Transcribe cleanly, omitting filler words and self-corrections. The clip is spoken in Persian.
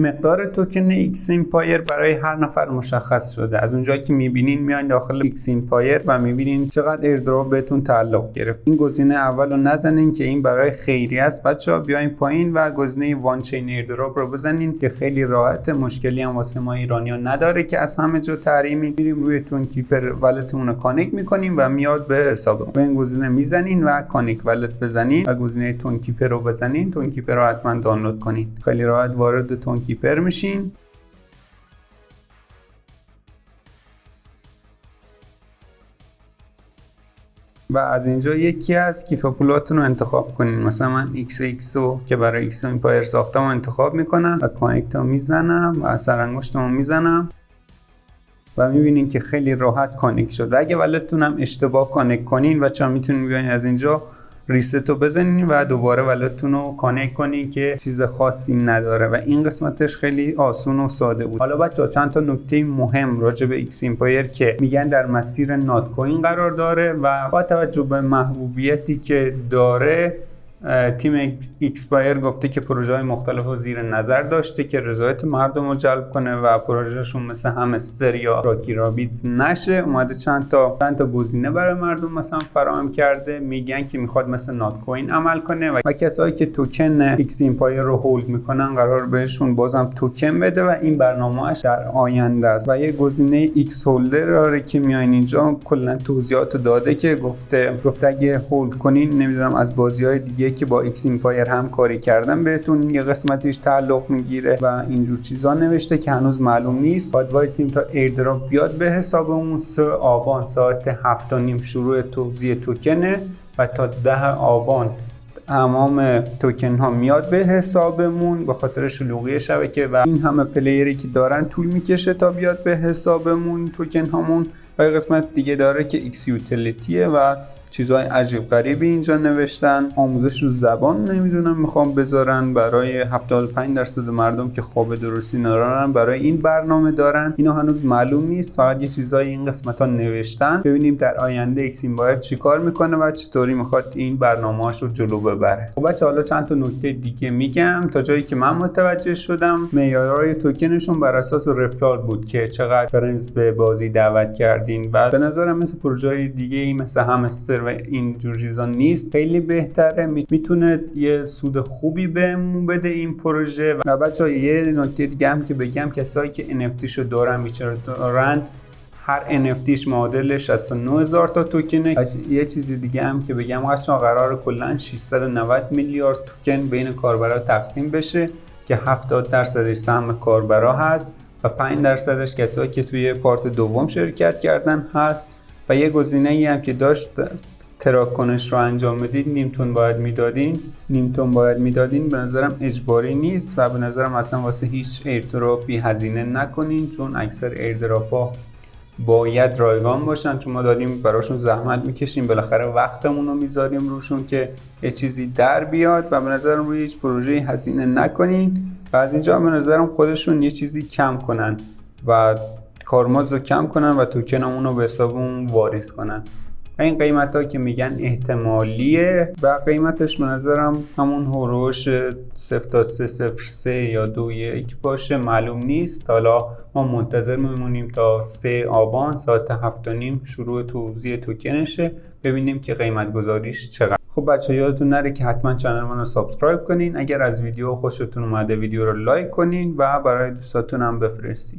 مقدار توکن ایکس ایمپایر برای هر نفر مشخص شده. از اونجایی که میبینین میایین داخل ایکس ایمپایر و میبینین چقدر ایردراپ بهتون تعلق گرفت. این گزینه اولو نزنین که این برای خیریه است. بچه‌ها بیاین پایین و گزینه وان چین ایردراپ رو بزنین که خیلی راحت، مشکلی هم واسه ما ایرانی‌ها نداره که از همه جا تحریمی. میریم روی تون کیپر والتمون رو کانکت میکنیم و میاد به حسابمون. به این گزینه میزنین و کانکت والت بزنین و گزینه تون کیپر رو بزنین. تون کیپر رو حتما دانلود کنین. خیلی راحت وارد تون کیپر میشین و از اینجا یکی از کیف پولاتون رو انتخاب کنین. مثلا من XX رو که برای ایکس ایمپایر ساختم رو انتخاب میکنم و کانکت رو میزنم و سرانگشتم رو میزنم و میبینین که خیلی راحت کانکت شد. و اگه ولتون هم اشتباه کانکت کنین بچه‌ها میتونین بیاین از اینجا ریست رو بزنین و دوباره ولتون رو کانکت کنین که چیز خاصی نداره و این قسمتش خیلی آسون و ساده بود. حالا بچه‌ها چند تا نکته مهم راجع به ایکس ایمپایر که میگن در مسیر نات کوین قرار داره و با توجه به محبوبیتی که داره، تیم ایکسپایر گفته که پروژه های مختلف رو زیر نظر داشته که رضایت مردم رو جلب کنه و پروژهشون مثل همستر یا راکی رابیتس نشه. اومده چند تا گزینه برای مردم مثلا فراهم کرده. میگن که میخواد مثل نات کوین عمل کنه و کسایی که توکن ایکس ایمپایر رو هولد میکنن قرار بهشون بازم توکن بده و این برنامه‌اش در آینده است. و یه گزینه ایکس هولدر داره که میاین اینجا کلا توضیحات داده که گفته اگه هولد کنین نمیدونم از بازی‌های دیگه که با ایکس ایمپایر همکاری کردن بهتون یه قسمتیش تعلق میگیره و اینجور چیزا نوشته که هنوز معلوم نیست. باید وایسیم تا ایردراپ بیاد به حسابمون. 3 آبان ساعت 7:30 شروع توزیع توکنه و تا 10 آبان تمام توکن ها میاد به حسابمون. به خاطر شلوغی شبکه و این همه پلیری که دارن طول میکشه تا بیاد به حسابمون توکن هامون. و قسمت دیگه داره که ایکس یوتیلیتیه و چیزهای عجیب غریبی اینجا نوشتن. آموزش رو زبان نمیدونم میخوام بذارن برای 75% مردم که خواب درستی ندارن برای این برنامه دارن. اینا هنوز معلوم نیست، فقط یه چیزای این قسمت ها نوشتن. ببینیم در آینده ایکس ایمپایر چیکار میکنه و چطوری میخواد این برنامه‌اش رو جلو ببره. خب بچه حالا چند تا نکته دیگه میگم تا جایی که من متوجه شدم. معیارهای توکنشون بر اساس رفرال بود که چقدر فرنز به بازی دعوت کردین و به نظرم مثل پروژه‌های دیگه مثل همستر و این جور چیزا نیست. خیلی بهتره، میتونه یه سود خوبی بهمون بده این پروژه. و بچه‌ها یه نکته دیگه هم که بگم، کسایی که NFT شو دارن دارن هر NFTش معادل 69000 تا توکنه. یه چیزی دیگه هم که بگم، قراره کلا 690 میلیارد توکن بین کاربرا تقسیم بشه که 70% سهم کاربرا هست و 5% کسایی که توی پارت دوم شرکت کردن هست. و یه گزینه‌ای هم که داشت تراک کنش رو انجام بدید، نیمتون باید میدادین. به نظرم اجباری نیست و به نظرم اصلا واسه هیچ ایردراپی هزینه نکنین، چون اکثر ایردراپ ها باید رایگان باشن، چون ما داریم براشون زحمت میکشیم، بالاخره وقتمون رو میذاریم روشون که یه چیزی در بیاد. و به نظرم روی هیچ پروژه هزینه نکنین و از اینجا به نظرم خودشون یه چیزی کم کنن و کارمزد رو کم کنن و توکنمون رو به حسابمون واریز کنن. این قیمت ها که میگن احتمالیه و قیمتش به نظرم همون هوروش 0.303 یا 2.1 باشه، معلوم نیست. حالا ما منتظر میمونیم تا 3 آبان ساعت 7:30 شروع توزیع توکنشه، ببینیم که قیمت گذاریش چقدر. خب بچه یادتون نره که حتما چنل منو سابسکرایب کنین. اگر از ویدیو خوشتون اومده ویدیو رو لایک کنین و برای دوستاتون هم بفرستین.